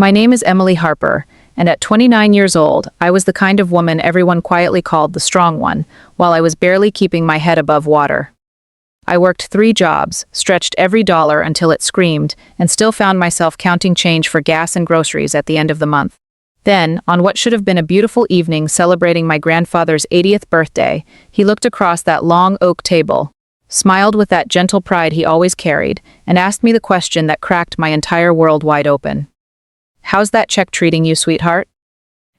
My name is Emily Harper, and at 29 years old, I was the kind of woman everyone quietly called the strong one, while I was barely keeping my head above water. I worked 3 jobs, stretched every dollar until it screamed, and still found myself counting change for gas and groceries at the end of the month. Then, on what should have been a beautiful evening celebrating my grandfather's 80th birthday, he looked across that long oak table, smiled with that gentle pride he always carried, and asked me the question that cracked my entire world wide open. "How's that check treating you, sweetheart?"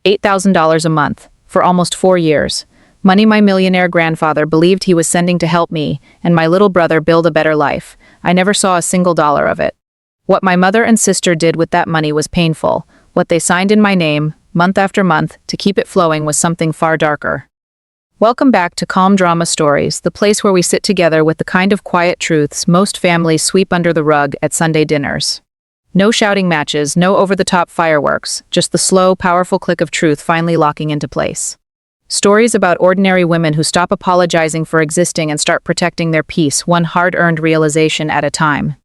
$8,000 a month, for almost 4 years. Money my millionaire grandfather believed he was sending to help me and my little brother build a better life. I never saw a single dollar of it. What my mother and sister did with that money was painful. What they signed in my name, month after month, to keep it flowing was something far darker. Welcome back to Calm Drama Stories, the place where we sit together with the kind of quiet truths most families sweep under the rug at Sunday dinners. No shouting matches, no over-the-top fireworks, just the slow, powerful click of truth finally locking into place. Stories about ordinary women who stop apologizing for existing and start protecting their peace, one hard-earned realization at a time.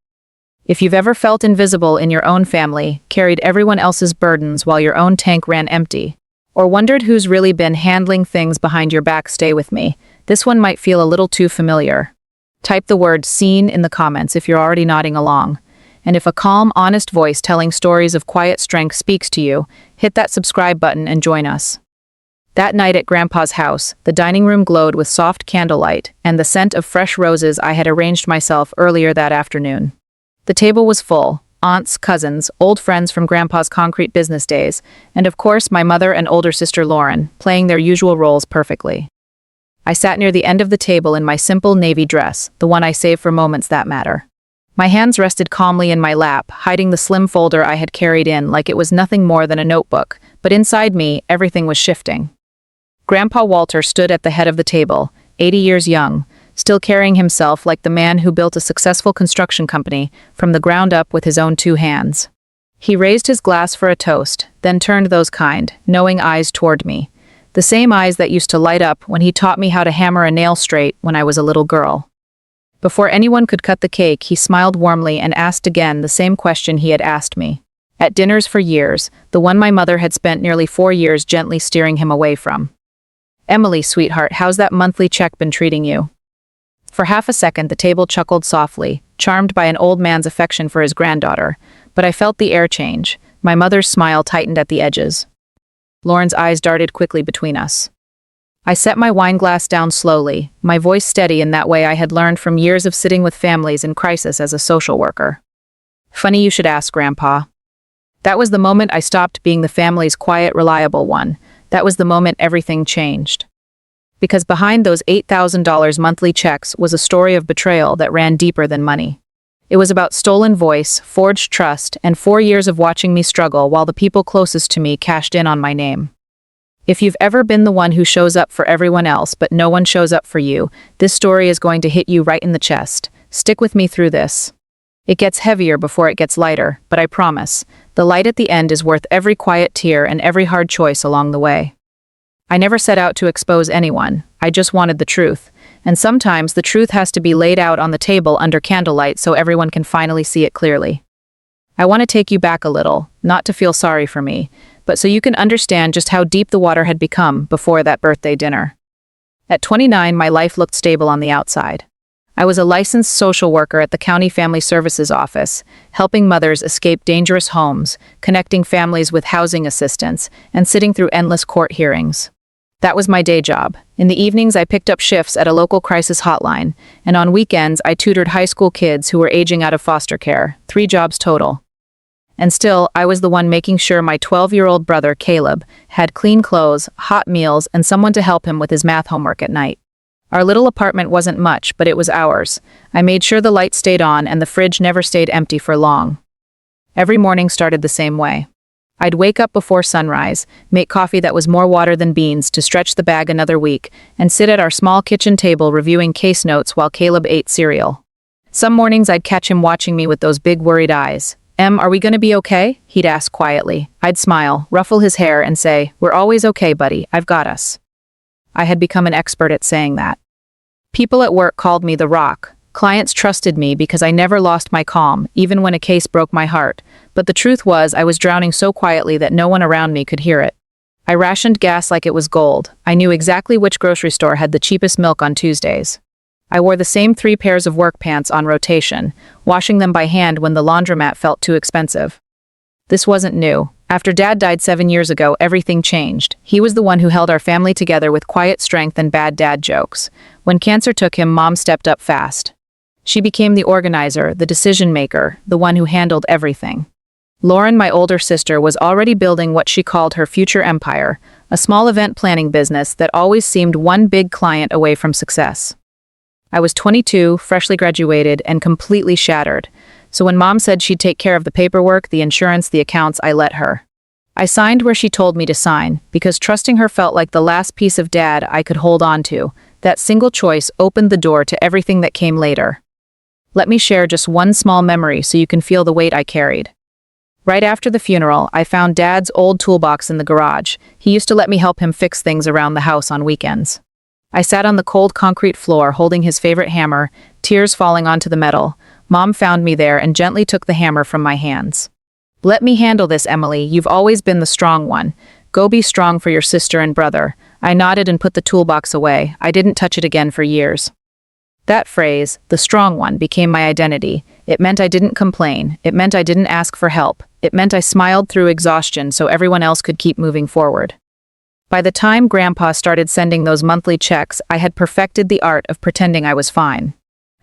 If you've ever felt invisible in your own family, carried everyone else's burdens while your own tank ran empty, or wondered who's really been handling things behind your back, stay with me. This one might feel a little too familiar. Type the word "seen" in the comments if you're already nodding along. And if a calm, honest voice telling stories of quiet strength speaks to you, hit that subscribe button and join us. That night at Grandpa's house, the dining room glowed with soft candlelight and the scent of fresh roses I had arranged myself earlier that afternoon. The table was full: aunts, cousins, old friends from Grandpa's concrete business days, and of course my mother and older sister Lauren, playing their usual roles perfectly. I sat near the end of the table in my simple navy dress, the one I save for moments that matter. My hands rested calmly in my lap, hiding the slim folder I had carried in like it was nothing more than a notebook, but inside me, everything was shifting. Grandpa Walter stood at the head of the table, 80 years young, still carrying himself like the man who built a successful construction company from the ground up with his own 2 hands. He raised his glass for a toast, then turned those kind, knowing eyes toward me. The same eyes that used to light up when he taught me how to hammer a nail straight when I was a little girl. Before anyone could cut the cake, he smiled warmly and asked again the same question he had asked me at dinners for years, the one my mother had spent nearly 4 years gently steering him away from. "Emily, sweetheart, how's that monthly check been treating you?" For half a second, the table chuckled softly, charmed by an old man's affection for his granddaughter, but I felt the air change. My mother's smile tightened at the edges. Lauren's eyes darted quickly between us. I set my wine glass down slowly, my voice steady in that way I had learned from years of sitting with families in crisis as a social worker. "Funny you should ask, Grandpa." That was the moment I stopped being the family's quiet, reliable one. That was the moment everything changed. Because behind those $8,000 monthly checks was a story of betrayal that ran deeper than money. It was about stolen voice, forged trust, and 4 years of watching me struggle while the people closest to me cashed in on my name. If you've ever been the one who shows up for everyone else but no one shows up for you, this story is going to hit you right in the chest. Stick with me through this. It gets heavier before it gets lighter, but I promise, the light at the end is worth every quiet tear and every hard choice along the way. I never set out to expose anyone, I just wanted the truth. And sometimes the truth has to be laid out on the table under candlelight so everyone can finally see it clearly. I want to take you back a little, not to feel sorry for me, but so you can understand just how deep the water had become before that birthday dinner. At 29, my life looked stable on the outside. I was a licensed social worker at the County Family Services Office, helping mothers escape dangerous homes, connecting families with housing assistance, and sitting through endless court hearings. That was my day job. In the evenings, I picked up shifts at a local crisis hotline, and on weekends, I tutored high school kids who were aging out of foster care, 3 jobs total. And still, I was the one making sure my 12-year-old brother, Caleb, had clean clothes, hot meals, and someone to help him with his math homework at night. Our little apartment wasn't much, but it was ours. I made sure the light stayed on and the fridge never stayed empty for long. Every morning started the same way. I'd wake up before sunrise, make coffee that was more water than beans to stretch the bag another week, and sit at our small kitchen table reviewing case notes while Caleb ate cereal. Some mornings I'd catch him watching me with those big worried eyes. "Em, are we gonna be okay?" he'd ask quietly. I'd smile, ruffle his hair, and say, "We're always okay, buddy, I've got us." I had become an expert at saying that. People at work called me the Rock, Clients trusted me because I never lost my calm, even when a case broke my heart. But the truth was, I was drowning so quietly that no one around me could hear it. I rationed gas like it was gold. I knew exactly which grocery store had the cheapest milk on Tuesdays. I wore the same 3 pairs of work pants on rotation, washing them by hand when the laundromat felt too expensive. This wasn't new. After Dad died 7 years ago, everything changed. He was the one who held our family together with quiet strength and bad dad jokes. When cancer took him, Mom stepped up fast. She became the organizer, the decision maker, the one who handled everything. Lauren, my older sister, was already building what she called her future empire, a small event planning business that always seemed one big client away from success. I was 22, freshly graduated, and completely shattered. So when Mom said she'd take care of the paperwork, the insurance, the accounts, I let her. I signed where she told me to sign, because trusting her felt like the last piece of Dad I could hold on to. That single choice opened the door to everything that came later. Let me share just one small memory so you can feel the weight I carried. Right after the funeral, I found Dad's old toolbox in the garage. He used to let me help him fix things around the house on weekends. I sat on the cold concrete floor holding his favorite hammer, tears falling onto the metal. Mom found me there and gently took the hammer from my hands. "Let me handle this, Emily. You've always been the strong one. Go be strong for your sister and brother." I nodded and put the toolbox away. I didn't touch it again for years. That phrase, the strong one, became my identity. It meant I didn't complain. It meant I didn't ask for help. It meant I smiled through exhaustion so everyone else could keep moving forward. By the time Grandpa started sending those monthly checks, I had perfected the art of pretending I was fine.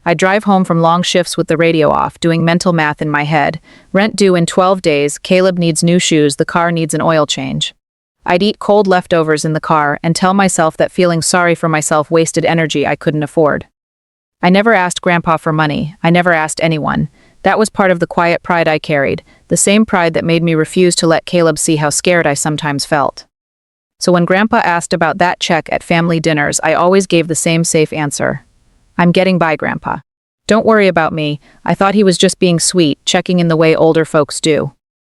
I'd drive home from long shifts with the radio off, doing mental math in my head. Rent due in 12 days, Caleb needs new shoes, the car needs an oil change. I'd eat cold leftovers in the car and tell myself that feeling sorry for myself wasted energy I couldn't afford. I never asked Grandpa for money. I never asked anyone. That was part of the quiet pride I carried, the same pride that made me refuse to let Caleb see how scared I sometimes felt. So when Grandpa asked about that check at family dinners, I always gave the same safe answer. "I'm getting by, Grandpa. Don't worry about me." I thought he was just being sweet, checking in the way older folks do.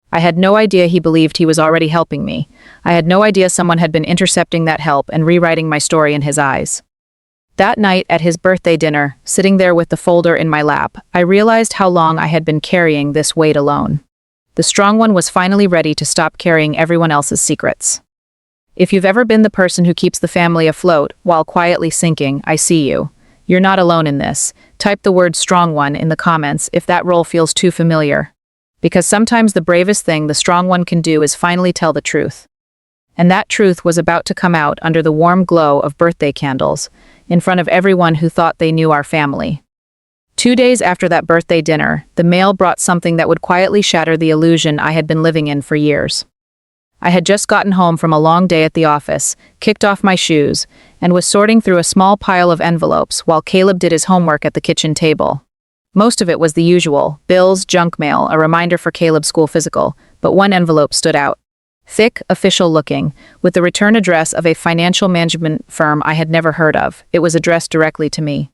I had no idea he believed he was already helping me. I had no idea someone had been intercepting that help and rewriting my story in his eyes. That night at his birthday dinner, sitting there with the folder in my lap, I realized how long I had been carrying this weight alone. The strong one was finally ready to stop carrying everyone else's secrets. If you've ever been the person who keeps the family afloat while quietly sinking, I see you. You're not alone in this. Type the word strong one in the comments if that role feels too familiar. Because sometimes the bravest thing the strong one can do is finally tell the truth. And that truth was about to come out under the warm glow of birthday candles, in front of everyone who thought they knew our family. 2 days after that birthday dinner, the mail brought something that would quietly shatter the illusion I had been living in for years. I had just gotten home from a long day at the office, kicked off my shoes, and was sorting through a small pile of envelopes while Caleb did his homework at the kitchen table. Most of it was the usual: bills, junk mail, a reminder for Caleb's school physical, but one envelope stood out. Thick, official-looking, with the return address of a financial management firm I had never heard of. It was addressed directly to me.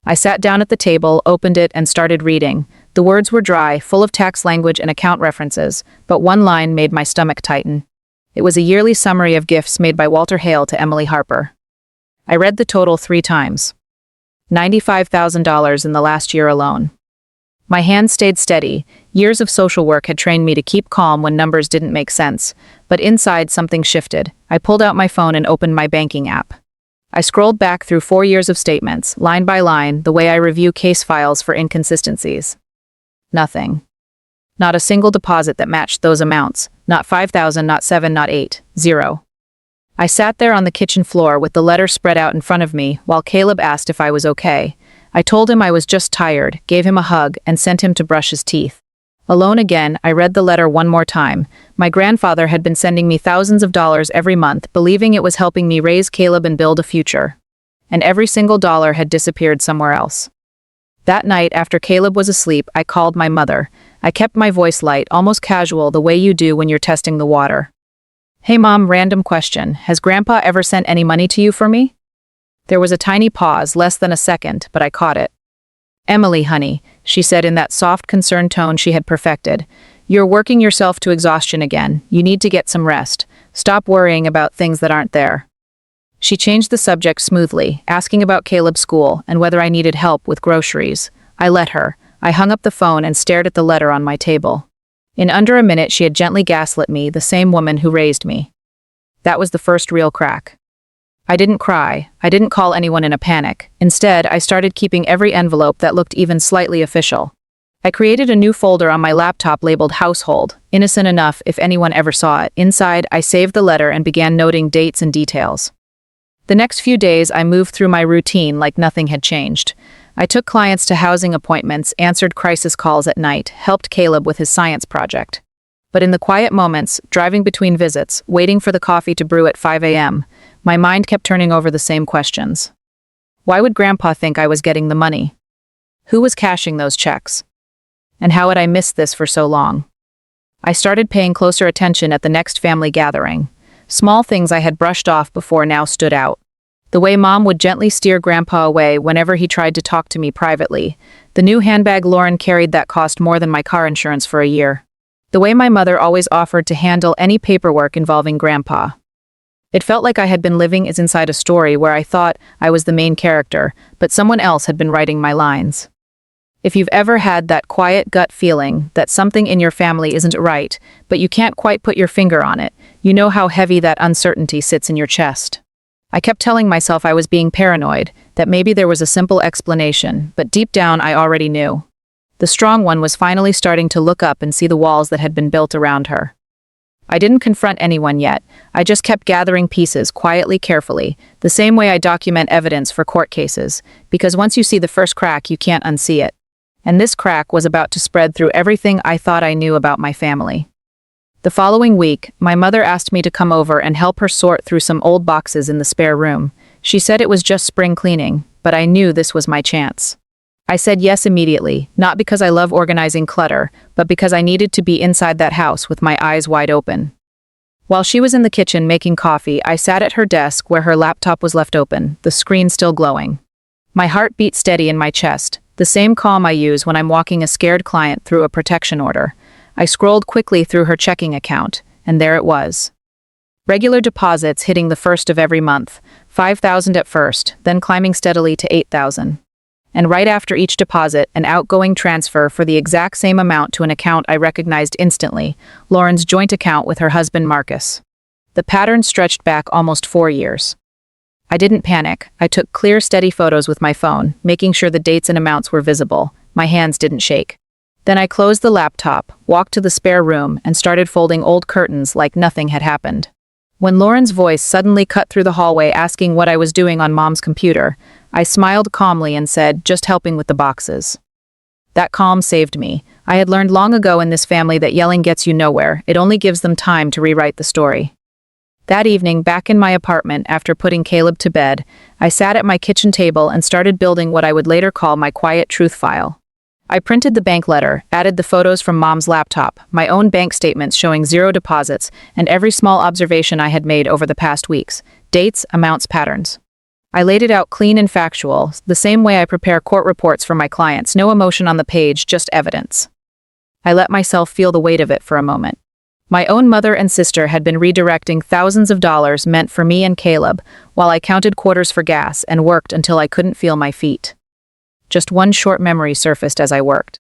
I sat down at the table, opened it, and started reading. The words were dry, full of tax language and account references, but one line made my stomach tighten. It was a yearly summary of gifts made by Walter Hale to Emily Harper. I read the total 3 times. $95,000 in the last year alone. My hand stayed steady. Years of social work had trained me to keep calm when numbers didn't make sense, but inside something shifted. I pulled out my phone and opened my banking app. I scrolled back through 4 years of statements, line by line, the way I review case files for inconsistencies. Nothing. Not a single deposit that matched those amounts. Not 5,000, not 7, not 8. 0. I sat there on the kitchen floor with the letter spread out in front of me while Caleb asked if I was okay. I told him I was just tired, gave him a hug, and sent him to brush his teeth. Alone again, I read the letter one more time. My grandfather had been sending me thousands of dollars every month, believing it was helping me raise Caleb and build a future. And every single dollar had disappeared somewhere else. That night, after Caleb was asleep, I called my mother. I kept my voice light, almost casual, the way you do when you're testing the water. "Hey Mom, random question. Has Grandpa ever sent any money to you for me?" There was a tiny pause, less than a second, but I caught it. "Emily, honey," she said in that soft, concerned tone she had perfected. "You're working yourself to exhaustion again. You need to get some rest. Stop worrying about things that aren't there." She changed the subject smoothly, asking about Caleb's school and whether I needed help with groceries. I let her. I hung up the phone and stared at the letter on my table. In under a minute, she had gently gaslit me, the same woman who raised me. That was the first real crack. I didn't cry. I didn't call anyone in a panic. Instead, I started keeping every envelope that looked even slightly official. I created a new folder on my laptop labeled Household, innocent enough if anyone ever saw it. Inside, I saved the letter and began noting dates and details. The next few days, I moved through my routine like nothing had changed. I took clients to housing appointments, answered crisis calls at night, helped Caleb with his science project. But in the quiet moments, driving between visits, waiting for the coffee to brew at 5 a.m., my mind kept turning over the same questions. Why would Grandpa think I was getting the money? Who was cashing those checks? And how had I missed this for so long? I started paying closer attention at the next family gathering. Small things I had brushed off before now stood out. The way Mom would gently steer Grandpa away whenever he tried to talk to me privately. The new handbag Lauren carried that cost more than my car insurance for a year. The way my mother always offered to handle any paperwork involving Grandpa. It felt like I had been living inside a story where I thought I was the main character, but someone else had been writing my lines. If you've ever had that quiet gut feeling that something in your family isn't right, but you can't quite put your finger on it, you know how heavy that uncertainty sits in your chest. I kept telling myself I was being paranoid, that maybe there was a simple explanation, but deep down I already knew. The strong one was finally starting to look up and see the walls that had been built around her. I didn't confront anyone yet. I just kept gathering pieces quietly, carefully, the same way I document evidence for court cases, because once you see the first crack, you can't unsee it. And this crack was about to spread through everything I thought I knew about my family. The following week, my mother asked me to come over and help her sort through some old boxes in the spare room. She said it was just spring cleaning, but I knew this was my chance. I said yes immediately, not because I love organizing clutter, but because I needed to be inside that house with my eyes wide open. While she was in the kitchen making coffee, I sat at her desk where her laptop was left open, the screen still glowing. My heart beat steady in my chest, the same calm I use when I'm walking a scared client through a protection order. I scrolled quickly through her checking account, and there it was. Regular deposits hitting the first of every month, $5,000 at first, then climbing steadily to $8,000. And right after each deposit, an outgoing transfer for the exact same amount to an account I recognized instantly, Lauren's joint account with her husband Marcus. The pattern stretched back almost 4 years. I didn't panic. I took clear, steady photos with my phone, making sure the dates and amounts were visible. My hands didn't shake. Then I closed the laptop, walked to the spare room, and started folding old curtains like nothing had happened. When Lauren's voice suddenly cut through the hallway asking what I was doing on Mom's computer, I smiled calmly and said, just helping with the boxes. That calm saved me. I had learned long ago in this family that yelling gets you nowhere. It only gives them time to rewrite the story. That evening, back in my apartment after putting Caleb to bed, I sat at my kitchen table and started building what I would later call my quiet truth file. I printed the bank letter, added the photos from Mom's laptop, my own bank statements showing 0 deposits, and every small observation I had made over the past weeks, dates, amounts, patterns. I laid it out clean and factual, the same way I prepare court reports for my clients, no emotion on the page, just evidence. I let myself feel the weight of it for a moment. My own mother and sister had been redirecting thousands of dollars meant for me and Caleb, while I counted quarters for gas and worked until I couldn't feel my feet. Just one short memory surfaced as I worked.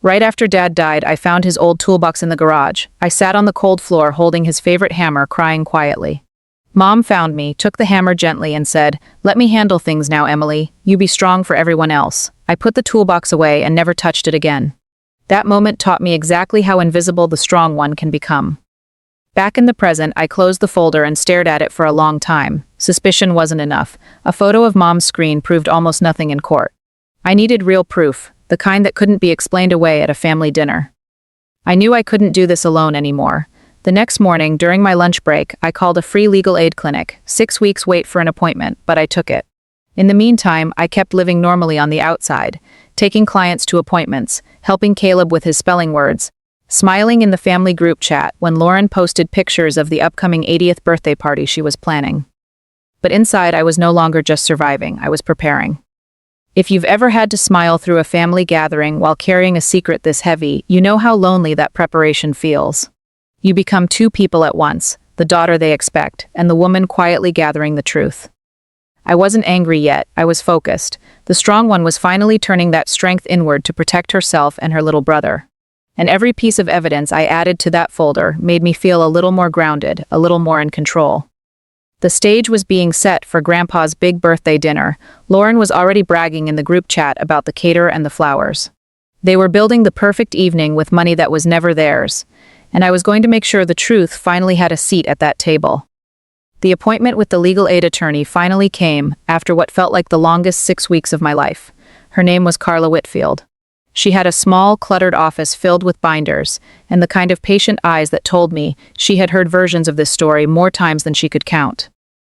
Right after Dad died, I found his old toolbox in the garage. I sat on the cold floor holding his favorite hammer, crying quietly. Mom found me, took the hammer gently and said, "Let me handle things now, Emily. You be strong for everyone else." I put the toolbox away and never touched it again. That moment taught me exactly how invisible the strong one can become. Back in the present, I closed the folder and stared at it for a long time. Suspicion wasn't enough. A photo of Mom's screen proved almost nothing in court. I needed real proof, the kind that couldn't be explained away at a family dinner. I knew I couldn't do this alone anymore. The next morning, during my lunch break, I called a free legal aid clinic. 6 weeks wait for an appointment, but I took it. In the meantime, I kept living normally on the outside, taking clients to appointments, helping Caleb with his spelling words, smiling in the family group chat when Lauren posted pictures of the upcoming 80th birthday party she was planning. But inside, I was no longer just surviving, I was preparing. If you've ever had to smile through a family gathering while carrying a secret this heavy, you know how lonely that preparation feels. You become 2 people at once, the daughter they expect, and the woman quietly gathering the truth. I wasn't angry yet, I was focused. The strong one was finally turning that strength inward to protect herself and her little brother. And every piece of evidence I added to that folder made me feel a little more grounded, a little more in control. The stage was being set for Grandpa's big birthday dinner. Lauren was already bragging in the group chat about the caterer and the flowers. They were building the perfect evening with money that was never theirs, and I was going to make sure the truth finally had a seat at that table. The appointment with the legal aid attorney finally came after what felt like the longest 6 weeks of my life. Her name was Carla Whitfield. She had a small, cluttered office filled with binders, and the kind of patient eyes that told me she had heard versions of this story more times than she could count.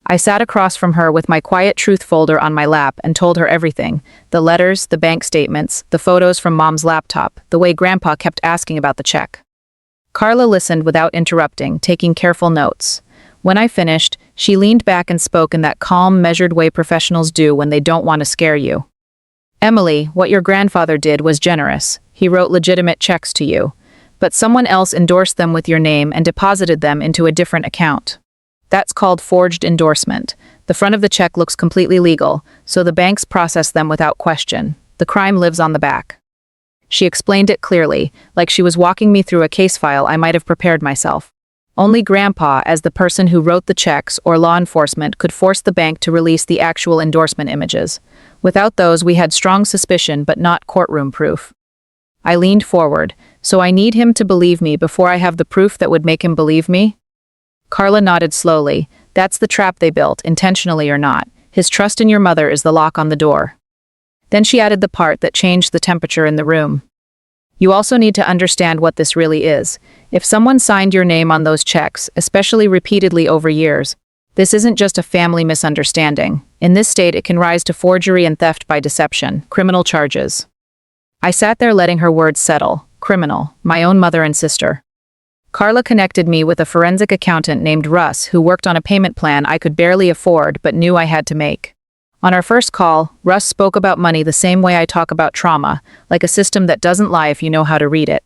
I sat across from her with my quiet truth folder on my lap and told her everything: the letters, the bank statements, the photos from Mom's laptop, the way Grandpa kept asking about the check. Carla listened without interrupting, taking careful notes. When I finished, she leaned back and spoke in that calm, measured way professionals do when they don't want to scare you. "Emily, what your grandfather did was generous. He wrote legitimate checks to you, but someone else endorsed them with your name and deposited them into a different account. That's called forged endorsement. The front of the check looks completely legal, so the banks process them without question. The crime lives on the back." She explained it clearly, like she was walking me through a case file I might have prepared myself. Only Grandpa, as the person who wrote the checks, or law enforcement, could force the bank to release the actual endorsement images. Without those, we had strong suspicion but not courtroom proof. I leaned forward. "So I need him to believe me before I have the proof that would make him believe me?" Carla nodded slowly. "That's the trap they built, intentionally or not. His trust in your mother is the lock on the door." Then she added the part that changed the temperature in the room. "You also need to understand what this really is. If someone signed your name on those checks, especially repeatedly over years, this isn't just a family misunderstanding. In this state, it can rise to forgery and theft by deception, criminal charges." I sat there letting her words settle. Criminal, my own mother and sister. Carla connected me with a forensic accountant named Russ who worked on a payment plan I could barely afford but knew I had to make. On our first call, Russ spoke about money the same way I talk about trauma, like a system that doesn't lie if you know how to read it.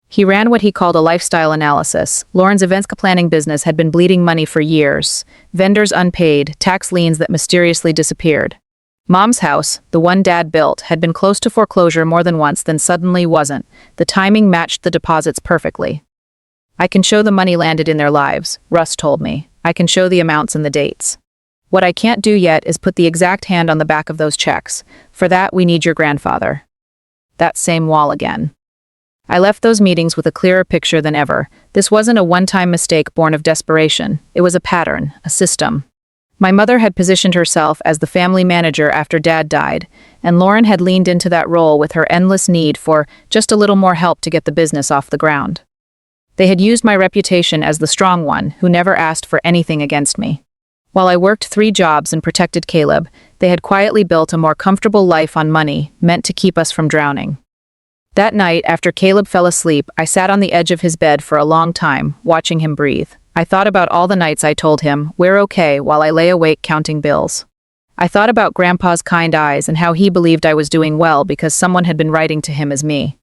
He ran what he called a lifestyle analysis. Lauren's events planning business had been bleeding money for years. Vendors unpaid, tax liens that mysteriously disappeared. Mom's house, the one Dad built, had been close to foreclosure more than once, then suddenly wasn't. The timing matched the deposits perfectly. "I can show the money landed in their lives," Russ told me. "I can show the amounts and the dates. What I can't do yet is put the exact hand on the back of those checks. For that, we need your grandfather." That same wall again. I left those meetings with a clearer picture than ever. This wasn't a one-time mistake born of desperation. It was a pattern, a system. My mother had positioned herself as the family manager after Dad died, and Lauren had leaned into that role with her endless need for just a little more help to get the business off the ground. They had used my reputation as the strong one, who never asked for anything against me. While I worked 3 jobs and protected Caleb, they had quietly built a more comfortable life on money, meant to keep us from drowning. That night, after Caleb fell asleep, I sat on the edge of his bed for a long time, watching him breathe. I thought about all the nights I told him, "We're okay," while I lay awake counting bills. I thought about Grandpa's kind eyes and how he believed I was doing well because someone had been writing to him as me.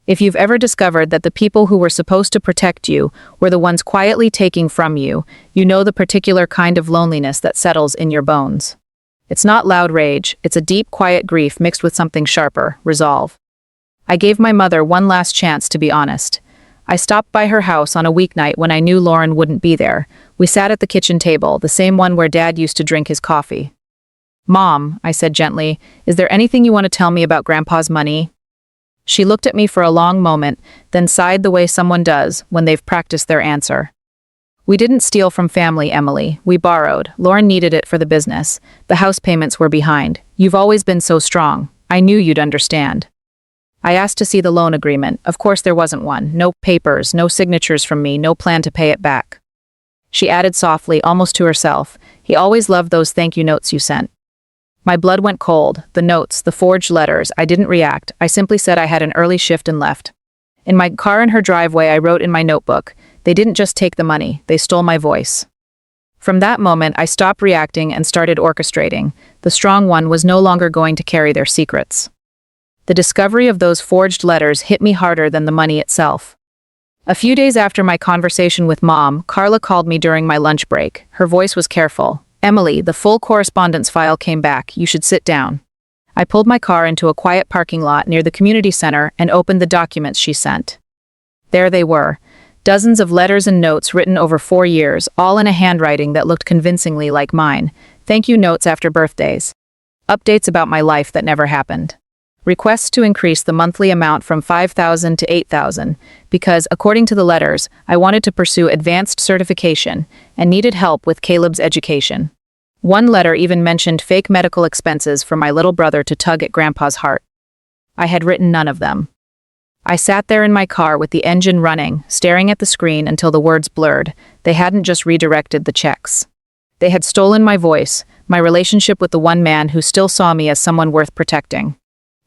If you've ever discovered that the people who were supposed to protect you were the ones quietly taking from you, you know the particular kind of loneliness that settles in your bones. It's not loud rage, it's a deep, quiet grief mixed with something sharper, resolve. I gave my mother one last chance to be honest. I stopped by her house on a weeknight when I knew Lauren wouldn't be there. We sat at the kitchen table, the same one where Dad used to drink his coffee. "Mom," I said gently, "is there anything you want to tell me about Grandpa's money?" She looked at me for a long moment, then sighed the way someone does when they've practiced their answer. "We didn't steal from family, Emily. We borrowed. Lauren needed it for the business. The house payments were behind. You've always been so strong. I knew you'd understand." I asked to see the loan agreement. Of course there wasn't one. No papers, no signatures from me, no plan to pay it back. She added softly, almost to herself, "He always loved those thank you notes you sent." My blood went cold. The notes, the forged letters. I didn't react. I simply said I had an early shift and left. In my car in her driveway, I wrote in my notebook, "They didn't just take the money, they stole my voice." From that moment, I stopped reacting and started orchestrating. The strong one was no longer going to carry their secrets. The discovery of those forged letters hit me harder than the money itself. A few days after my conversation with Mom, Carla called me during my lunch break. Her voice was careful. "Emily, the full correspondence file came back. You should sit down." I pulled my car into a quiet parking lot near the community center and opened the documents she sent. There they were. Dozens of letters and notes written over 4 years, all in a handwriting that looked convincingly like mine. Thank you notes after birthdays. Updates about my life that never happened. Requests to increase the monthly amount from $5,000 to $8,000 because, according to the letters, I wanted to pursue advanced certification and needed help with Caleb's education. One letter even mentioned fake medical expenses for my little brother to tug at Grandpa's heart. I had written none of them. I sat there in my car with the engine running, staring at the screen until the words blurred. They hadn't just redirected the checks. They had stolen my voice, my relationship with the one man who still saw me as someone worth protecting.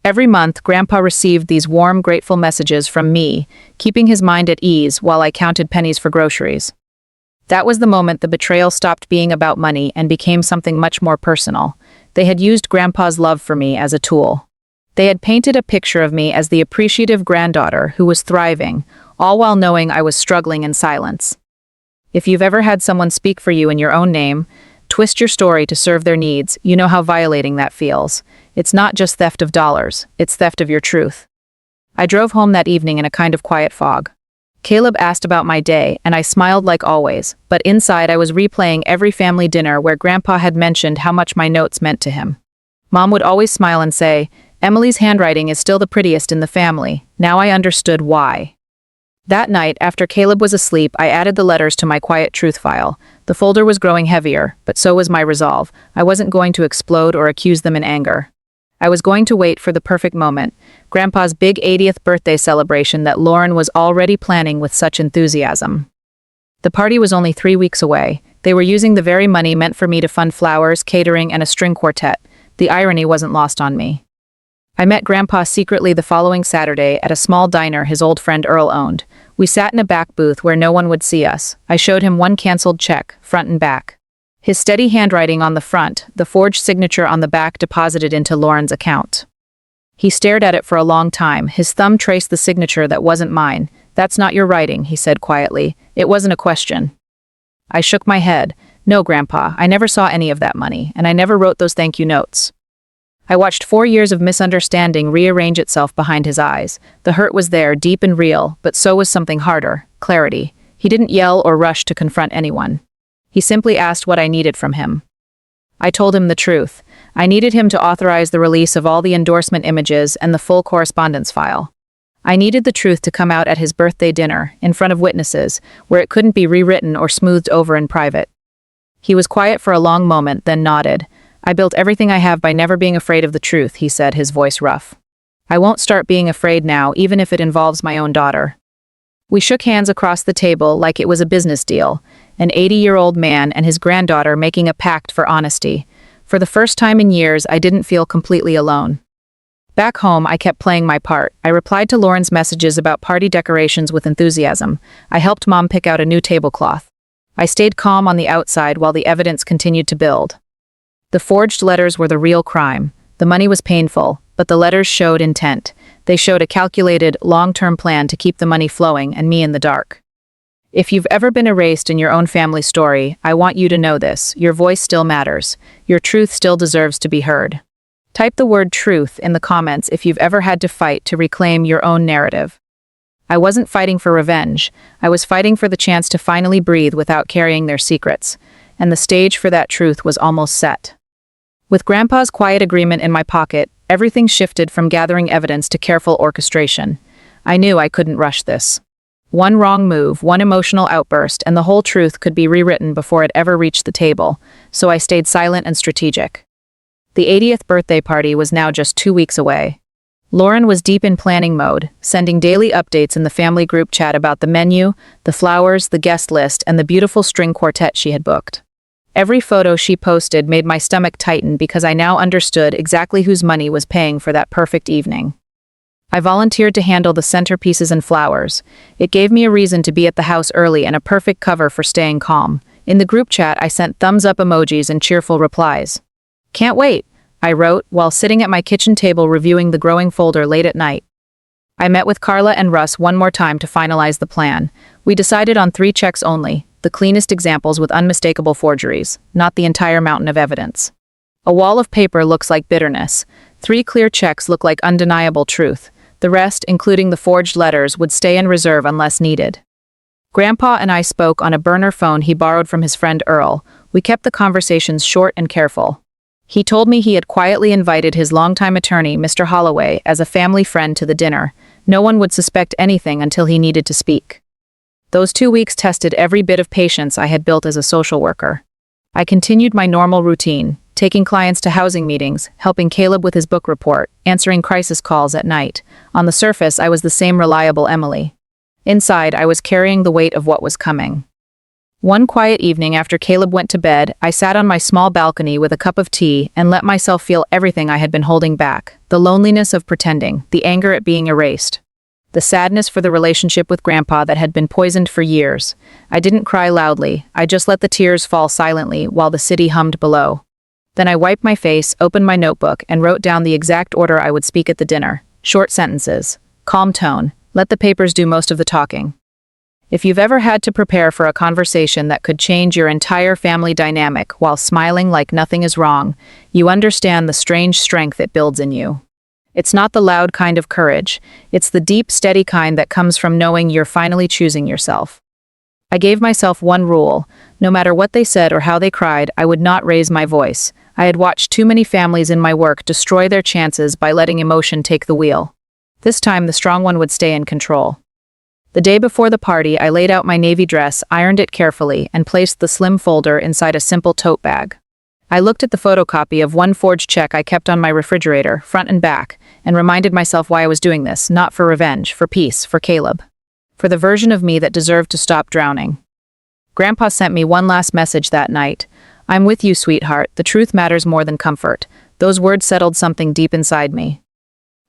Every month, Grandpa received these warm, grateful messages from me, keeping his mind at ease while I counted pennies for groceries. That was the moment the betrayal stopped being about money and became something much more personal. They had used Grandpa's love for me as a tool. They had painted a picture of me as the appreciative granddaughter who was thriving, all while knowing I was struggling in silence. If you've ever had someone speak for you in your own name, twist your story to serve their needs, you know how violating that feels. It's not just theft of dollars, it's theft of your truth. I drove home that evening in a kind of quiet fog. Caleb asked about my day, and I smiled like always, but inside I was replaying every family dinner where Grandpa had mentioned how much my notes meant to him. Mom would always smile and say, "Emily's handwriting is still the prettiest in the family." Now I understood why. That night, after Caleb was asleep, I added the letters to my quiet truth file. The folder was growing heavier, but so was my resolve. I wasn't going to explode or accuse them in anger. I was going to wait for the perfect moment, Grandpa's big 80th birthday celebration that Lauren was already planning with such enthusiasm. The party was only 3 weeks away. They were using the very money meant for me to fund flowers, catering, and a string quartet. The irony wasn't lost on me. I met Grandpa secretly the following Saturday at a small diner his old friend Earl owned. We sat in a back booth where no one would see us. I showed him one canceled check, front and back. His steady handwriting on the front, the forged signature on the back deposited into Lauren's account. He stared at it for a long time. His thumb traced the signature that wasn't mine. "That's not your writing," he said quietly. "It wasn't a question." I shook my head. "No, Grandpa, I never saw any of that money, and I never wrote those thank you notes." I watched 4 years of misunderstanding rearrange itself behind his eyes. The hurt was there, deep and real, but so was something harder, clarity. He didn't yell or rush to confront anyone. He simply asked what I needed from him. I told him the truth. I needed him to authorize the release of all the endorsement images and the full correspondence file. I needed the truth to come out at his birthday dinner, in front of witnesses, where it couldn't be rewritten or smoothed over in private. He was quiet for a long moment, then nodded. "I built everything I have by never being afraid of the truth," he said, his voice rough. "I won't start being afraid now, even if it involves my own daughter." We shook hands across the table like it was a business deal, an 80-year-old man and his granddaughter making a pact for honesty. For the first time in years, I didn't feel completely alone. Back home, I kept playing my part. I replied to Lauren's messages about party decorations with enthusiasm. I helped Mom pick out a new tablecloth. I stayed calm on the outside while the evidence continued to build. The forged letters were the real crime. The money was painful, but the letters showed intent. They showed a calculated, long-term plan to keep the money flowing and me in the dark. If you've ever been erased in your own family story, I want you to know this. Your voice still matters. Your truth still deserves to be heard. Type the word truth in the comments if you've ever had to fight to reclaim your own narrative. I wasn't fighting for revenge. I was fighting for the chance to finally breathe without carrying their secrets. And the stage for that truth was almost set. With Grandpa's quiet agreement in my pocket, everything shifted from gathering evidence to careful orchestration. I knew I couldn't rush this. One wrong move, one emotional outburst, and the whole truth could be rewritten before it ever reached the table, so I stayed silent and strategic. The 80th birthday party was now just 2 weeks away. Lauren was deep in planning mode, sending daily updates in the family group chat about the menu, the flowers, the guest list, and the beautiful string quartet she had booked. Every photo she posted made my stomach tighten because I now understood exactly whose money was paying for that perfect evening. I volunteered to handle the centerpieces and flowers. It gave me a reason to be at the house early and a perfect cover for staying calm. In the group chat, I sent thumbs-up emojis and cheerful replies. "Can't wait," I wrote, while sitting at my kitchen table reviewing the growing folder late at night. I met with Carla and Russ one more time to finalize the plan. We decided on 3 checks only, the cleanest examples with unmistakable forgeries, not the entire mountain of evidence. A wall of paper looks like bitterness. 3 clear checks look like undeniable truth. The rest, including the forged letters, would stay in reserve unless needed. Grandpa and I spoke on a burner phone he borrowed from his friend Earl. We kept the conversations short and careful. He told me he had quietly invited his longtime attorney, Mr. Holloway, as a family friend to the dinner. No one would suspect anything until he needed to speak. Those 2 weeks tested every bit of patience I had built as a social worker. I continued my normal routine, taking clients to housing meetings, helping Caleb with his book report, answering crisis calls at night. On the surface, I was the same reliable Emily. Inside, I was carrying the weight of what was coming. One quiet evening after Caleb went to bed, I sat on my small balcony with a cup of tea and let myself feel everything I had been holding back, the loneliness of pretending, the anger at being erased, the sadness for the relationship with Grandpa that had been poisoned for years. I didn't cry loudly, I just let the tears fall silently while the city hummed below. Then I wiped my face, opened my notebook, and wrote down the exact order I would speak at the dinner. Short sentences, calm tone, let the papers do most of the talking. If you've ever had to prepare for a conversation that could change your entire family dynamic while smiling like nothing is wrong, you understand the strange strength it builds in you. It's not the loud kind of courage, it's the deep, steady kind that comes from knowing you're finally choosing yourself. I gave myself one rule: no matter what they said or how they cried, I would not raise my voice. I had watched too many families in my work destroy their chances by letting emotion take the wheel. This time, the strong one would stay in control. The day before the party, I laid out my navy dress, ironed it carefully, and placed the slim folder inside a simple tote bag. I looked at the photocopy of one forged check I kept on my refrigerator, front and back, and reminded myself why I was doing this, not for revenge, for peace, for Caleb. For the version of me that deserved to stop drowning. Grandpa sent me one last message that night. "I'm with you, sweetheart. The truth matters more than comfort." Those words settled something deep inside me.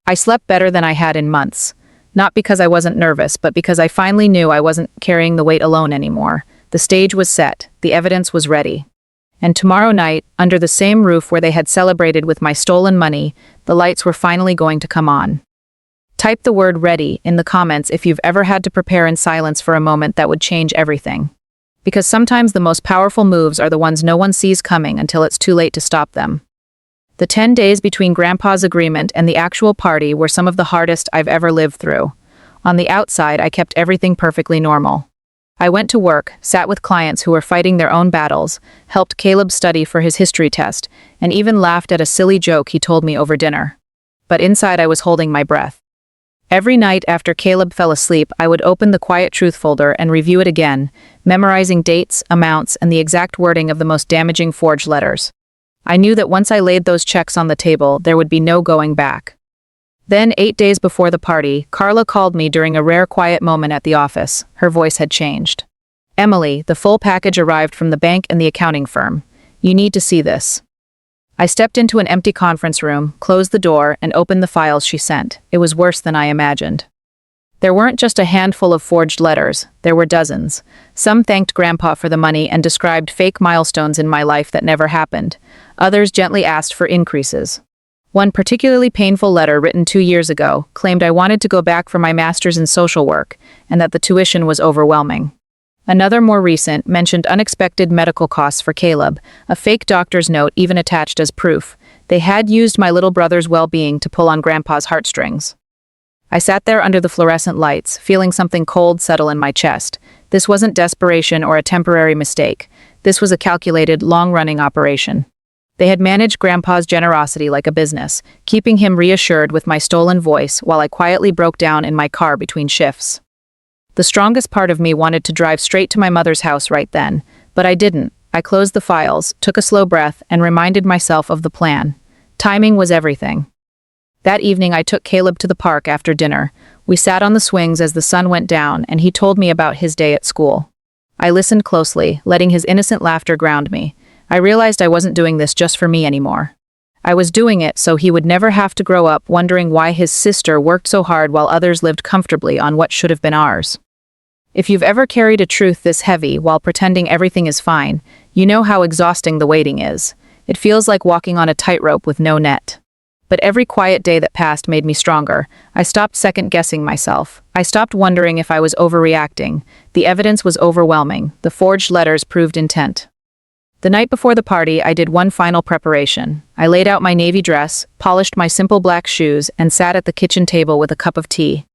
I slept better than I had in months. Not because I wasn't nervous, but because I finally knew I wasn't carrying the weight alone anymore. The stage was set, the evidence was ready. And tomorrow night, under the same roof where they had celebrated with my stolen money, the lights were finally going to come on. Type the word "ready" in the comments if you've ever had to prepare in silence for a moment that would change everything. Because sometimes the most powerful moves are the ones no one sees coming until it's too late to stop them. The 10 days between Grandpa's agreement and the actual party were some of the hardest I've ever lived through. On the outside, I kept everything perfectly normal. I went to work, sat with clients who were fighting their own battles, helped Caleb study for his history test, and even laughed at a silly joke he told me over dinner. But inside I was holding my breath. Every night after Caleb fell asleep, I would open the quiet truth folder and review it again, memorizing dates, amounts, and the exact wording of the most damaging forged letters. I knew that once I laid those checks on the table, there would be no going back. Then, 8 days before the party, Carla called me during a rare quiet moment at the office. Her voice had changed. "Emily, the full package arrived from the bank and the accounting firm. You need to see this." I stepped into an empty conference room, closed the door, and opened the files she sent. It was worse than I imagined. There weren't just a handful of forged letters, there were dozens. Some thanked Grandpa for the money and described fake milestones in my life that never happened. Others gently asked for increases. One particularly painful letter written 2 years ago claimed I wanted to go back for my master's in social work and that the tuition was overwhelming. Another, more recent, mentioned unexpected medical costs for Caleb, a fake doctor's note even attached as proof. They had used my little brother's well-being to pull on Grandpa's heartstrings. I sat there under the fluorescent lights, feeling something cold settle in my chest. This wasn't desperation or a temporary mistake. This was a calculated, long-running operation. They had managed Grandpa's generosity like a business, keeping him reassured with my stolen voice while I quietly broke down in my car between shifts. The strongest part of me wanted to drive straight to my mother's house right then, but I didn't. I closed the files, took a slow breath, and reminded myself of the plan. Timing was everything. That evening, I took Caleb to the park after dinner. We sat on the swings as the sun went down, and he told me about his day at school. I listened closely, letting his innocent laughter ground me. I realized I wasn't doing this just for me anymore. I was doing it so he would never have to grow up wondering why his sister worked so hard while others lived comfortably on what should have been ours. If you've ever carried a truth this heavy while pretending everything is fine, you know how exhausting the waiting is. It feels like walking on a tightrope with no net. But every quiet day that passed made me stronger. I stopped second-guessing myself. I stopped wondering if I was overreacting. The evidence was overwhelming. The forged letters proved intent. The night before the party, I did one final preparation. I laid out my navy dress, polished my simple black shoes, and sat at the kitchen table with a cup of tea.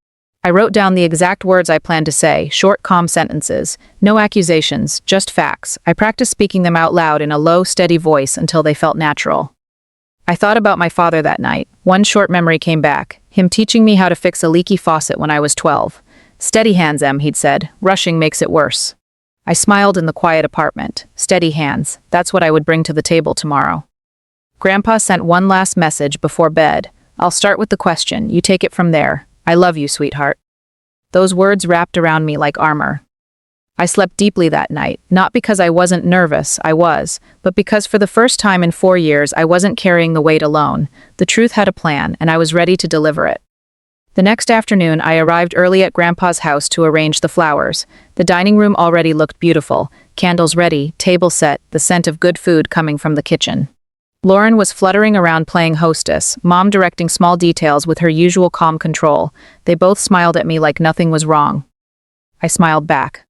I wrote down the exact words I planned to say, short, calm sentences. No accusations, just facts. I practiced speaking them out loud in a low, steady voice until they felt natural. I thought about my father that night. One short memory came back, him teaching me how to fix a leaky faucet when I was 12. "Steady hands, Em," he'd said. "Rushing makes it worse." I smiled in the quiet apartment. Steady hands. That's what I would bring to the table tomorrow. Grandpa sent one last message before bed. "I'll start with the question. You take it from there. I love you, sweetheart." Those words wrapped around me like armor. I slept deeply that night, not because I wasn't nervous, I was, but because for the first time in 4 years I wasn't carrying the weight alone. The truth had a plan, and I was ready to deliver it. The next afternoon, I arrived early at Grandpa's house to arrange the flowers. The dining room already looked beautiful, candles ready, table set, the scent of good food coming from the kitchen. Lauren was fluttering around playing hostess, Mom directing small details with her usual calm control. They both smiled at me like nothing was wrong. I smiled back.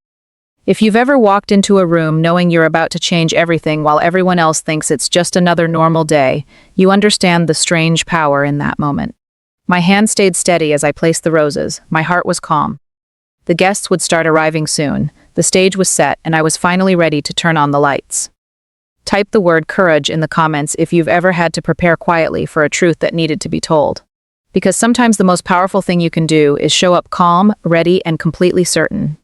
If you've ever walked into a room knowing you're about to change everything while everyone else thinks it's just another normal day, you understand the strange power in that moment. My hand stayed steady as I placed the roses. My heart was calm. The guests would start arriving soon. The stage was set, and I was finally ready to turn on the lights. Type the word courage in the comments if you've ever had to prepare quietly for a truth that needed to be told. Because sometimes the most powerful thing you can do is show up calm, ready, and completely certain.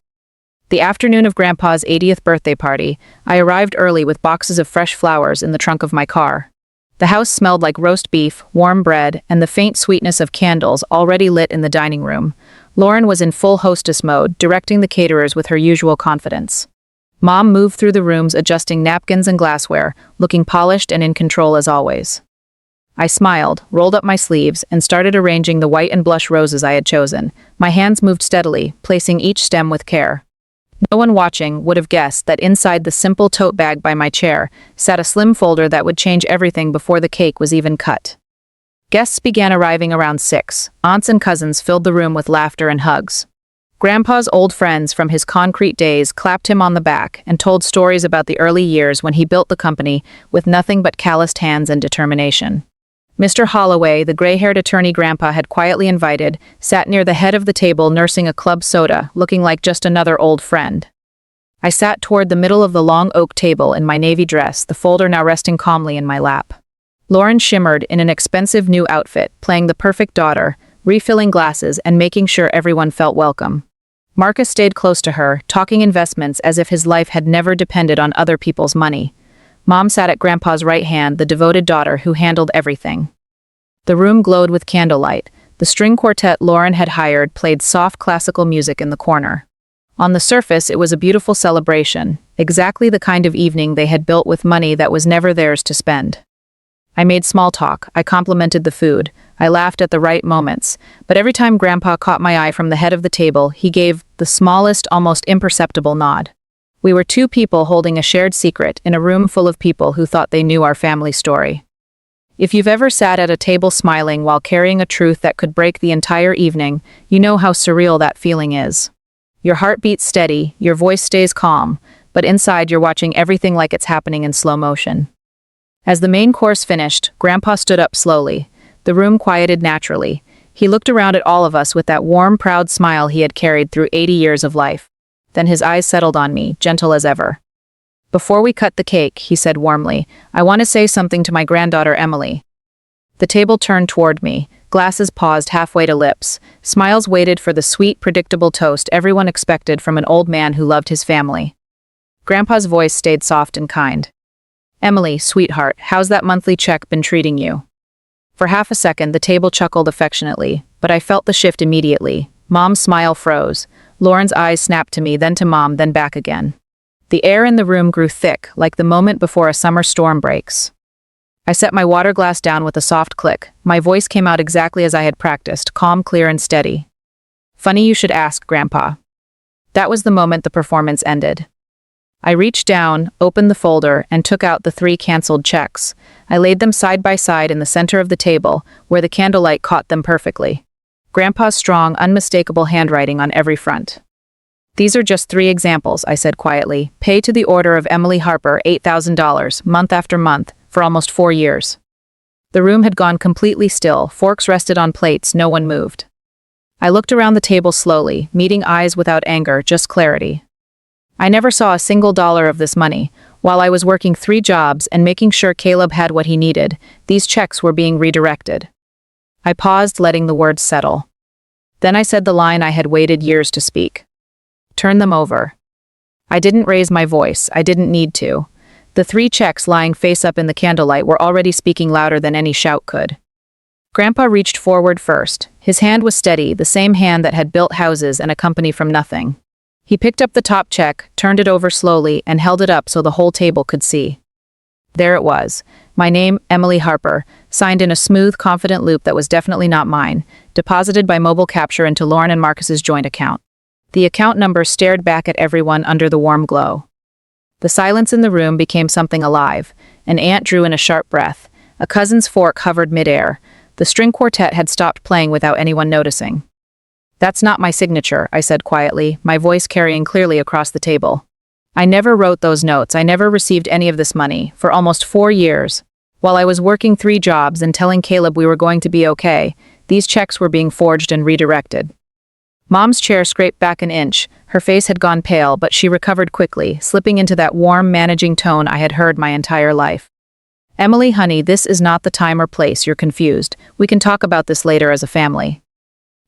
The afternoon of Grandpa's 80th birthday party, I arrived early with boxes of fresh flowers in the trunk of my car. The house smelled like roast beef, warm bread, and the faint sweetness of candles already lit in the dining room. Lauren was in full hostess mode, directing the caterers with her usual confidence. Mom moved through the rooms adjusting napkins and glassware, looking polished and in control as always. I smiled, rolled up my sleeves, and started arranging the white and blush roses I had chosen. My hands moved steadily, placing each stem with care. No one watching would have guessed that inside the simple tote bag by my chair sat a slim folder that would change everything before the cake was even cut. Guests began arriving around 6. Aunts and cousins filled the room with laughter and hugs. Grandpa's old friends from his concrete days clapped him on the back and told stories about the early years when he built the company with nothing but calloused hands and determination. Mr. Holloway, the gray-haired attorney Grandpa had quietly invited, sat near the head of the table nursing a club soda, looking like just another old friend. I sat toward the middle of the long oak table in my navy dress, the folder now resting calmly in my lap. Lauren shimmered in an expensive new outfit, playing the perfect daughter, refilling glasses and making sure everyone felt welcome. Marcus stayed close to her, talking investments as if his life had never depended on other people's money. Mom sat at Grandpa's right hand, the devoted daughter who handled everything. The room glowed with candlelight. The string quartet Lauren had hired played soft classical music in the corner. On the surface, it was a beautiful celebration, exactly the kind of evening they had built with money that was never theirs to spend. I made small talk. I complimented the food. I laughed at the right moments. But every time Grandpa caught my eye from the head of the table, he gave the smallest, almost imperceptible nod. We were two people holding a shared secret in a room full of people who thought they knew our family story. If you've ever sat at a table smiling while carrying a truth that could break the entire evening, you know how surreal that feeling is. Your heart beats steady, your voice stays calm, but inside you're watching everything like it's happening in slow motion. As the main course finished, Grandpa stood up slowly. The room quieted naturally. He looked around at all of us with that warm, proud smile he had carried through 80 years of life. Then his eyes settled on me, gentle as ever. "Before we cut the cake," he said warmly, "I want to say something to my granddaughter Emily." The table turned toward me. Glasses paused halfway to lips. Smiles waited for the sweet, predictable toast everyone expected from an old man who loved his family. Grandpa's voice stayed soft and kind. "Emily, sweetheart, how's that monthly check been treating you?" For half a second, the table chuckled affectionately, but I felt the shift immediately. Mom's smile froze. Lauren's eyes snapped to me, then to Mom, then back again. The air in the room grew thick, like the moment before a summer storm breaks. I set my water glass down with a soft click. My voice came out exactly as I had practiced, calm, clear, and steady. "Funny you should ask, Grandpa." That was the moment the performance ended. I reached down, opened the folder, and took out the 3 canceled checks. I laid them side by side in the center of the table, where the candlelight caught them perfectly. Grandpa's strong, unmistakable handwriting on every front. "These are just 3 examples," I said quietly. "Pay to the order of Emily Harper $8,000, month after month, for almost 4 years." The room had gone completely still, forks rested on plates, no one moved. I looked around the table slowly, meeting eyes without anger, just clarity. I never saw a single dollar of this money. While I was working 3 jobs and making sure Caleb had what he needed, these checks were being redirected. I paused, letting the words settle. Then I said the line I had waited years to speak. "Turn them over." I didn't raise my voice. I didn't need to. The 3 checks lying face up in the candlelight were already speaking louder than any shout could. Grandpa reached forward first. His hand was steady, the same hand that had built houses and a company from nothing. He picked up the top check, turned it over slowly, and held it up so the whole table could see. There it was. My name, Emily Harper, signed in a smooth, confident loop that was definitely not mine, deposited by mobile capture into Lauren and Marcus's joint account. The account number stared back at everyone under the warm glow. The silence in the room became something alive. An aunt drew in a sharp breath. A cousin's fork hovered midair. The string quartet had stopped playing without anyone noticing. "That's not my signature," I said quietly, my voice carrying clearly across the table. "I never wrote those notes. I never received any of this money, for almost 4 years. While I was working 3 jobs and telling Caleb we were going to be okay, these checks were being forged and redirected." Mom's chair scraped back an inch. Her face had gone pale, but she recovered quickly, slipping into that warm, managing tone I had heard my entire life. "Emily, honey, this is not the time or place. You're confused. We can talk about this later as a family."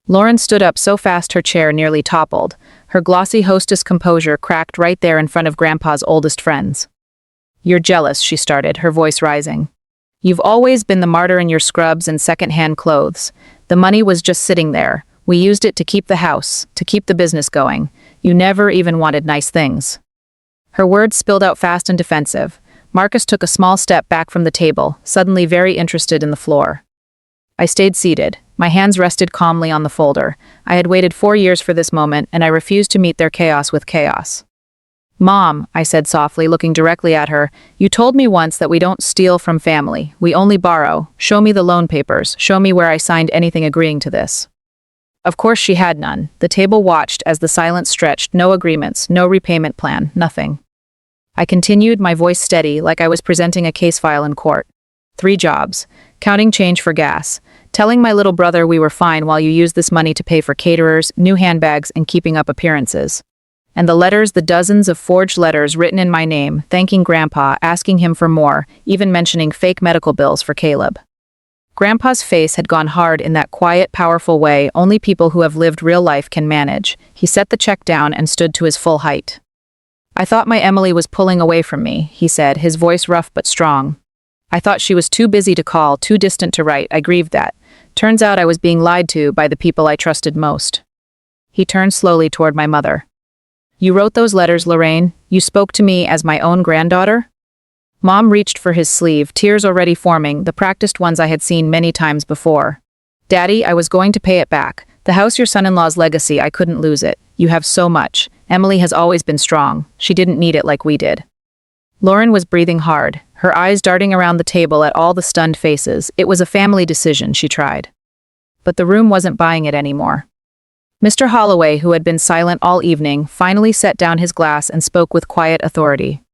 Lauren stood up so fast her chair nearly toppled. Her glossy hostess composure cracked right there in front of Grandpa's oldest friends. "You're jealous," she started, her voice rising. "You've always been the martyr in your scrubs and second-hand clothes. The money was just sitting there. We used it to keep the house, to keep the business going. You never even wanted nice things." Her words spilled out fast and defensive. Marcus took a small step back from the table, suddenly very interested in the floor. I stayed seated. My hands rested calmly on the folder. I had waited 4 years for this moment, and I refused to meet their chaos with chaos. "Mom," I said softly, looking directly at her, "you told me once that we don't steal from family. We only borrow. Show me the loan papers. Show me where I signed anything agreeing to this." Of course she had none. The table watched as the silence stretched. No agreements, no repayment plan, nothing. I continued, my voice steady, like I was presenting a case file in court. 3 jobs. Counting change for gas. Telling my little brother we were fine while you used this money to pay for caterers, new handbags, and keeping up appearances. And the letters, the dozens of forged letters written in my name, thanking Grandpa, asking him for more, even mentioning fake medical bills for Caleb. Grandpa's face had gone hard in that quiet, powerful way only people who have lived real life can manage. He set the check down and stood to his full height. "I thought my Emily was pulling away from me," he said, his voice rough but strong. "I thought she was too busy to call, too distant to write. I grieved that. Turns out I was being lied to by the people I trusted most." He turned slowly toward my mother. "You wrote those letters, Lorraine? You spoke to me as my own granddaughter?" Mom reached for his sleeve, tears already forming, the practiced ones I had seen many times before. "Daddy, I was going to pay it back. The house, your son-in-law's legacy, I couldn't lose it. You have so much. Emily has always been strong. She didn't need it like we did." Lauren was breathing hard, her eyes darting around the table at all the stunned faces. It was a family decision, she tried. But the room wasn't buying it anymore. Mr. Holloway, who had been silent all evening, finally set down his glass and spoke with quiet authority.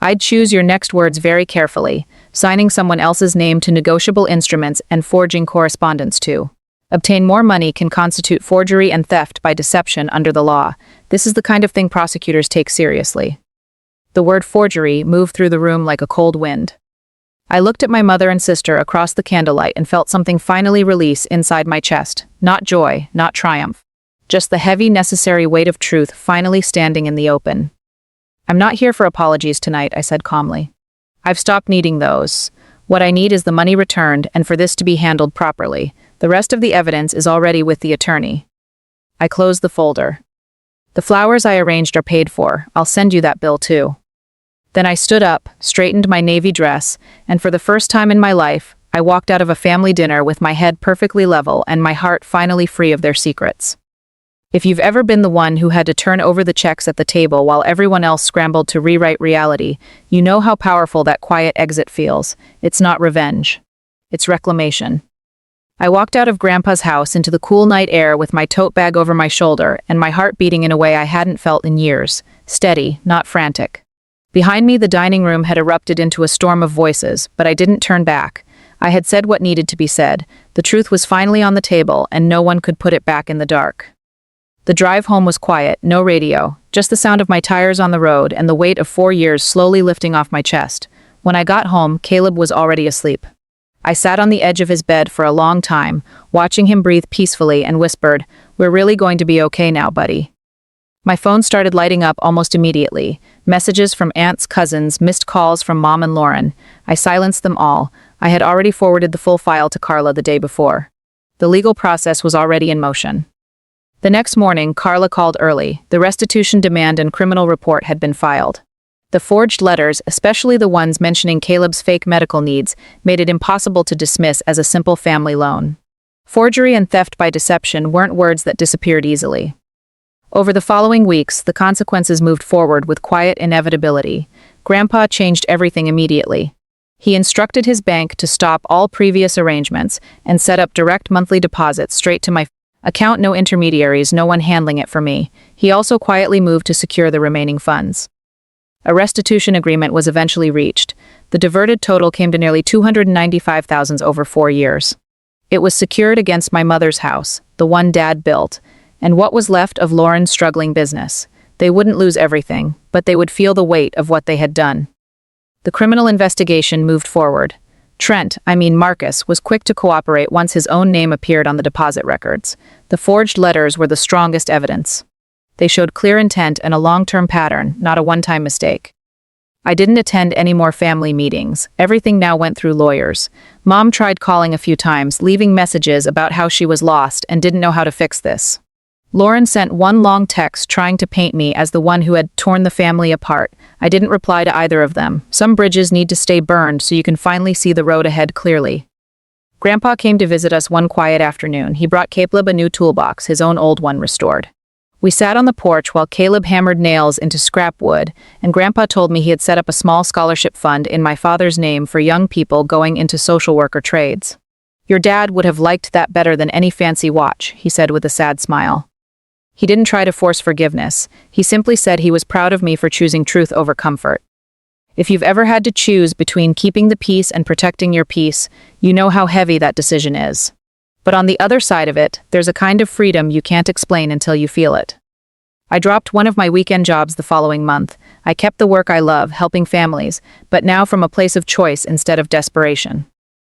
"I'd choose your next words very carefully, signing someone else's name to negotiable instruments and forging correspondence too. Obtain more money can constitute forgery and theft by deception under the law. This is the kind of thing prosecutors take seriously." The word forgery moved through the room like a cold wind. I looked at my mother and sister across the candlelight and felt something finally release inside my chest. Not joy, not triumph. Just the heavy, necessary weight of truth finally standing in the open. "I'm not here for apologies tonight," I said calmly. "I've stopped needing those. What I need is the money returned and for this to be handled properly. The rest of the evidence is already with the attorney." I closed the folder. "The flowers I arranged are paid for. I'll send you that bill too." Then I stood up, straightened my navy dress, and for the first time in my life, I walked out of a family dinner with my head perfectly level and my heart finally free of their secrets. If you've ever been the one who had to turn over the checks at the table while everyone else scrambled to rewrite reality, you know how powerful that quiet exit feels. It's not revenge. It's reclamation. I walked out of Grandpa's house into the cool night air with my tote bag over my shoulder and my heart beating in a way I hadn't felt in years. Steady, not frantic. Behind me, the dining room had erupted into a storm of voices, but I didn't turn back. I had said what needed to be said. The truth was finally on the table, and no one could put it back in the dark. The drive home was quiet, no radio, just the sound of my tires on the road and the weight of 4 years slowly lifting off my chest. When I got home, Caleb was already asleep. I sat on the edge of his bed for a long time, watching him breathe peacefully, and whispered, "We're really going to be okay now, buddy." My phone started lighting up almost immediately. Messages from aunts, cousins, missed calls from Mom and Lauren. I silenced them all. I had already forwarded the full file to Carla the day before. The legal process was already in motion. The next morning, Carla called early. The restitution demand and criminal report had been filed. The forged letters, especially the ones mentioning Caleb's fake medical needs, made it impossible to dismiss as a simple family loan. Forgery and theft by deception weren't words that disappeared easily. Over the following weeks, the consequences moved forward with quiet inevitability. Grandpa changed everything immediately. He instructed his bank to stop all previous arrangements and set up direct monthly deposits straight to my account, no intermediaries, no one handling it for me. He also quietly moved to secure the remaining funds. A restitution agreement was eventually reached. The diverted total came to nearly $295,000 over 4 years. It was secured against my mother's house, the one Dad built, and what was left of Lauren's struggling business. They wouldn't lose everything, but they would feel the weight of what they had done. The criminal investigation moved forward. Marcus, was quick to cooperate once his own name appeared on the deposit records. The forged letters were the strongest evidence. They showed clear intent and a long-term pattern, not a one-time mistake. I didn't attend any more family meetings. Everything now went through lawyers. Mom tried calling a few times, leaving messages about how she was lost and didn't know how to fix this. Lauren sent one long text trying to paint me as the one who had torn the family apart. I didn't reply to either of them. Some bridges need to stay burned so you can finally see the road ahead clearly. Grandpa came to visit us one quiet afternoon. He brought Caleb a new toolbox, his own old one restored. We sat on the porch while Caleb hammered nails into scrap wood, and Grandpa told me he had set up a small scholarship fund in my father's name for young people going into social work or trades. "Your dad would have liked that better than any fancy watch," he said with a sad smile. He didn't try to force forgiveness. He simply said he was proud of me for choosing truth over comfort. If you've ever had to choose between keeping the peace and protecting your peace, you know how heavy that decision is. But on the other side of it, there's a kind of freedom you can't explain until you feel it. I dropped one of my weekend jobs the following month. I kept the work I love, helping families, but now from a place of choice instead of desperation.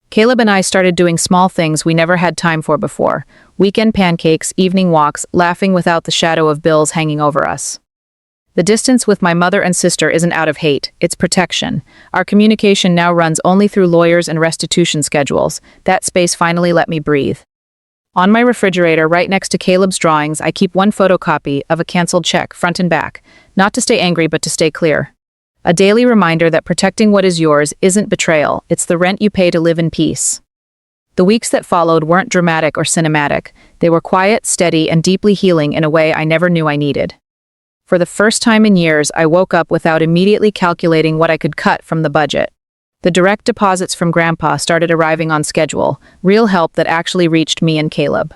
Caleb and I started doing small things we never had time for before. Weekend pancakes, evening walks, laughing without the shadow of bills hanging over us. The distance with my mother and sister isn't out of hate, it's protection. Our communication now runs only through lawyers and restitution schedules. That space finally let me breathe. On my refrigerator, right next to Caleb's drawings, I keep one photocopy of a canceled check, front and back. Not to stay angry, but to stay clear. A daily reminder that protecting what is yours isn't betrayal, it's the rent you pay to live in peace. The weeks that followed weren't dramatic or cinematic. They were quiet, steady, and deeply healing in a way I never knew I needed. For the first time in years, I woke up without immediately calculating what I could cut from the budget. The direct deposits from Grandpa started arriving on schedule, real help that actually reached me and Caleb.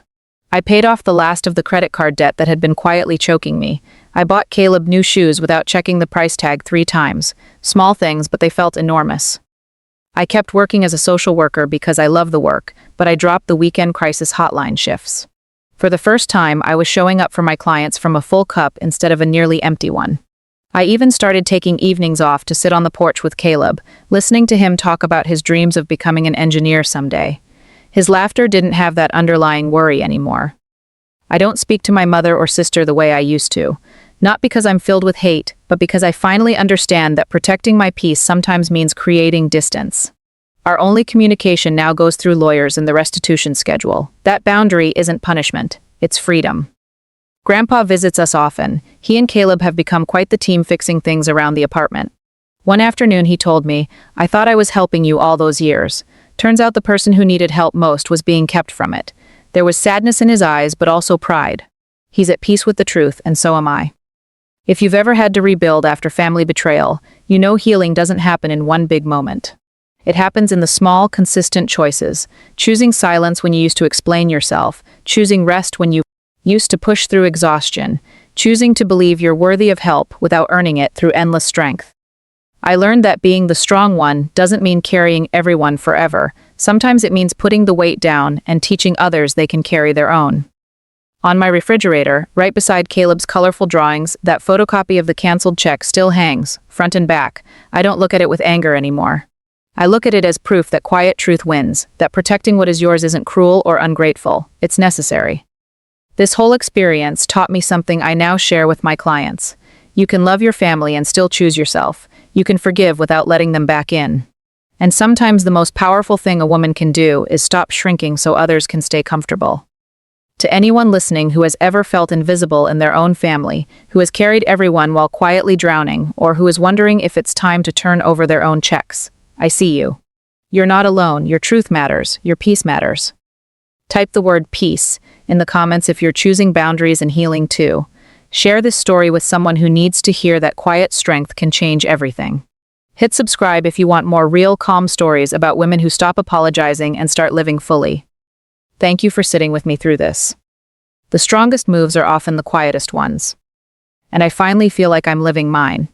I paid off the last of the credit card debt that had been quietly choking me. I bought Caleb new shoes without checking the price tag 3 times. Small things, but they felt enormous. I kept working as a social worker because I love the work, but I dropped the weekend crisis hotline shifts. For the first time, I was showing up for my clients from a full cup instead of a nearly empty one. I even started taking evenings off to sit on the porch with Caleb, listening to him talk about his dreams of becoming an engineer someday. His laughter didn't have that underlying worry anymore. I don't speak to my mother or sister the way I used to, not because I'm filled with hate, but because I finally understand that protecting my peace sometimes means creating distance. Our only communication now goes through lawyers and the restitution schedule. That boundary isn't punishment, it's freedom. Grandpa visits us often. He and Caleb have become quite the team fixing things around the apartment. One afternoon he told me, "I thought I was helping you all those years. Turns out the person who needed help most was being kept from it." There was sadness in his eyes, but also pride. He's at peace with the truth, and so am I. If you've ever had to rebuild after family betrayal, you know healing doesn't happen in one big moment. It happens in the small, consistent choices, choosing silence when you used to explain yourself, choosing rest when you used to push through exhaustion, choosing to believe you're worthy of help without earning it through endless strength. I learned that being the strong one doesn't mean carrying everyone forever. Sometimes it means putting the weight down and teaching others they can carry their own. On my refrigerator, right beside Caleb's colorful drawings, that photocopy of the canceled check still hangs, front and back. I don't look at it with anger anymore. I look at it as proof that quiet truth wins, that protecting what is yours isn't cruel or ungrateful, it's necessary. This whole experience taught me something I now share with my clients. You can love your family and still choose yourself. You can forgive without letting them back in. And sometimes the most powerful thing a woman can do is stop shrinking so others can stay comfortable. To anyone listening who has ever felt invisible in their own family, who has carried everyone while quietly drowning, or who is wondering if it's time to turn over their own checks, I see you. You're not alone. Your truth matters. Your peace matters. Type the word peace in the comments if you're choosing boundaries and healing too. Share this story with someone who needs to hear that quiet strength can change everything. Hit subscribe if you want more real, calm stories about women who stop apologizing and start living fully. Thank you for sitting with me through this. The strongest moves are often the quietest ones. And I finally feel like I'm living mine.